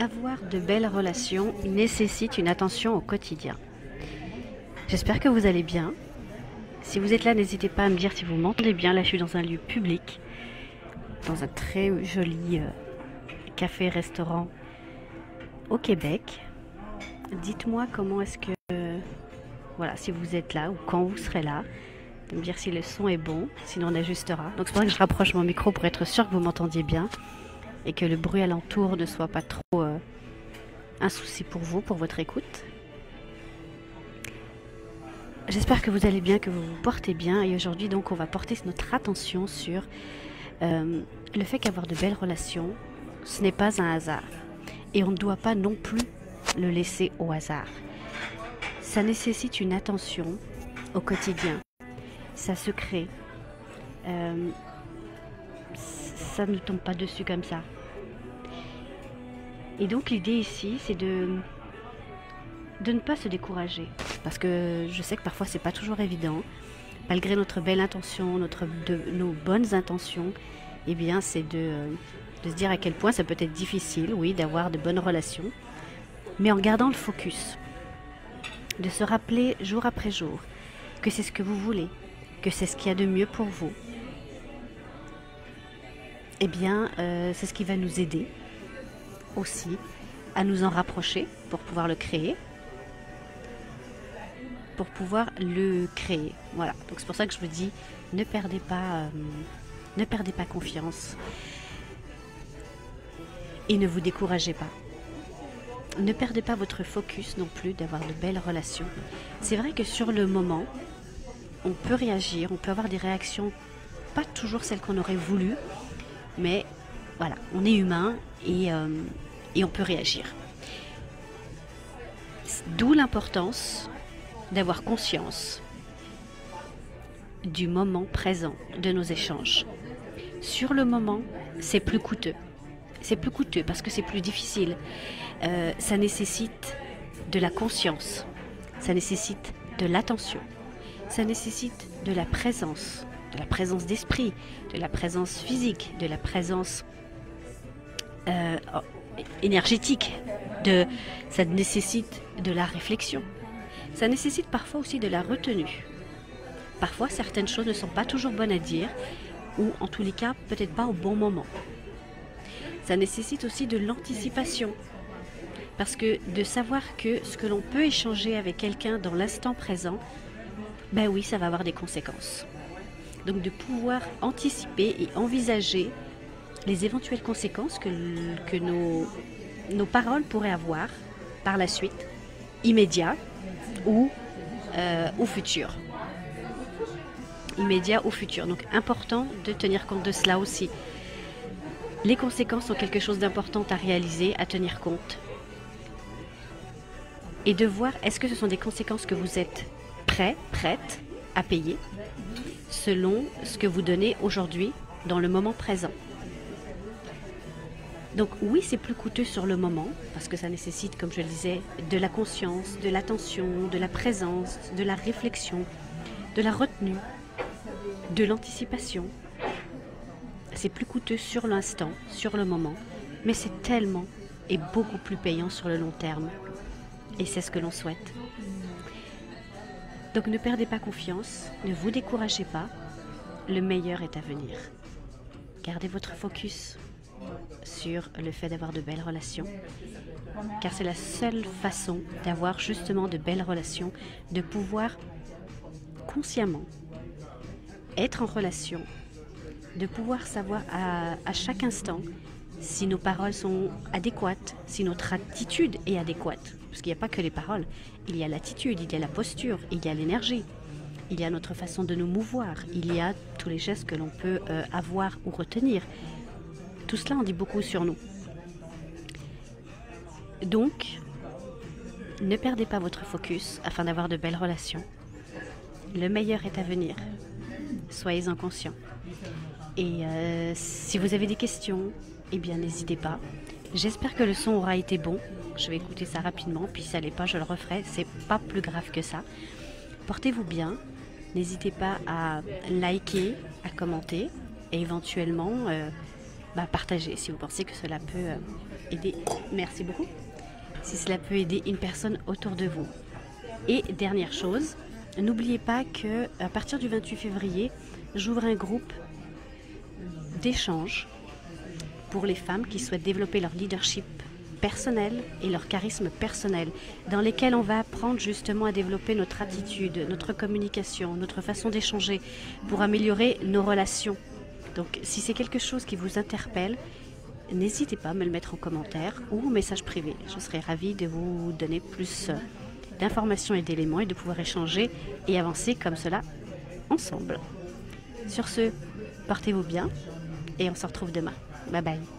Avoir de belles relations nécessite une attention au quotidien. J'espère que vous allez bien. Si vous êtes là, n'hésitez pas à me dire si vous m'entendez bien. Là, je suis dans un lieu public, dans un très joli café-restaurant au Québec. Dites-moi comment est-ce que... voilà, si vous êtes là ou quand vous serez là, de me dire si le son est bon, sinon on ajustera. Donc c'est pour ça que je rapproche mon micro pour être sûr que vous m'entendiez bien et que le bruit alentour ne soit pas trop un souci pour vous, pour votre écoute. J'espère que vous allez bien, que vous vous portez bien, et aujourd'hui donc on va porter notre attention sur le fait qu'avoir de belles relations, ce n'est pas un hasard, et on ne doit pas non plus le laisser au hasard. Ça nécessite une attention au quotidien, ça se crée, ça ne tombe pas dessus comme ça. Et donc l'idée ici, c'est de ne pas se décourager. Parce que je sais que parfois c'est pas toujours évident. Malgré notre belle intention, nos bonnes intentions, eh bien c'est de se dire à quel point ça peut être difficile, oui, d'avoir de bonnes relations. Mais en gardant le focus, de se rappeler jour après jour que c'est ce que vous voulez, que c'est ce qu'il y a de mieux pour vous, eh bien c'est ce qui va nous aider aussi à nous en rapprocher pour pouvoir le créer. Voilà, donc c'est pour ça que je vous dis, ne perdez pas confiance et ne vous découragez pas. Ne perdez pas votre focus non plus d'avoir de belles relations. C'est vrai que sur le moment, on peut réagir, on peut avoir des réactions pas toujours celles qu'on aurait voulu, mais voilà, on est humain et on peut réagir. D'où l'importance d'avoir conscience du moment présent de nos échanges. Sur le moment, c'est plus coûteux. C'est plus coûteux parce que c'est plus difficile. Ça nécessite de la conscience, ça nécessite de l'attention, ça nécessite de la présence d'esprit, de la présence physique, de la présence énergétique, ça nécessite de la réflexion. Ça nécessite parfois aussi de la retenue. Parfois, certaines choses ne sont pas toujours bonnes à dire, ou en tous les cas, peut-être pas au bon moment. Ça nécessite aussi de l'anticipation, parce que de savoir que ce que l'on peut échanger avec quelqu'un dans l'instant présent, ben oui, ça va avoir des conséquences. Donc de pouvoir anticiper et envisager les éventuelles conséquences que nos paroles pourraient avoir par la suite, immédiat ou futur. Immédiat ou futur. Donc important de tenir compte de cela aussi. Les conséquences sont quelque chose d'important à réaliser, à tenir compte. Et de voir, est-ce que ce sont des conséquences que vous êtes prête à payer selon ce que vous donnez aujourd'hui dans le moment présent. Donc oui, c'est plus coûteux sur le moment, parce que ça nécessite, comme je le disais, de la conscience, de l'attention, de la présence, de la réflexion, de la retenue, de l'anticipation. C'est plus coûteux sur l'instant, sur le moment, mais c'est tellement et beaucoup plus payant sur le long terme. Et c'est ce que l'on souhaite. Donc ne perdez pas confiance, ne vous découragez pas, le meilleur est à venir. Gardez votre focus sur le fait d'avoir de belles relations, car c'est la seule façon d'avoir justement de belles relations, de pouvoir consciemment être en relation, de pouvoir savoir à chaque instant si nos paroles sont adéquates, si notre attitude est adéquate, parce qu'il n'y a pas que les paroles, il y a l'attitude, il y a la posture, il y a l'énergie, il y a notre façon de nous mouvoir, il y a tous les gestes que l'on peut avoir ou retenir. Tout cela en dit beaucoup sur nous. Donc, ne perdez pas votre focus afin d'avoir de belles relations. Le meilleur est à venir. Soyez-en conscients. Et si vous avez des questions, eh bien n'hésitez pas. J'espère que le son aura été bon. Je vais écouter ça rapidement, puis si ça l'est pas, je le referai. C'est pas plus grave que ça. Portez-vous bien. N'hésitez pas à liker, à commenter et éventuellement partager si vous pensez que cela peut aider, merci beaucoup, si cela peut aider une personne autour de vous. Et dernière chose, n'oubliez pas qu'à partir du 28 février, j'ouvre un groupe d'échange pour les femmes qui souhaitent développer leur leadership personnel et leur charisme personnel, dans lesquels on va apprendre justement à développer notre attitude, notre communication, notre façon d'échanger pour améliorer nos relations. Donc si c'est quelque chose qui vous interpelle, n'hésitez pas à me le mettre en commentaire ou en message privé. Je serai ravie de vous donner plus d'informations et d'éléments et de pouvoir échanger et avancer comme cela ensemble. Sur ce, portez-vous bien et on se retrouve demain. Bye bye.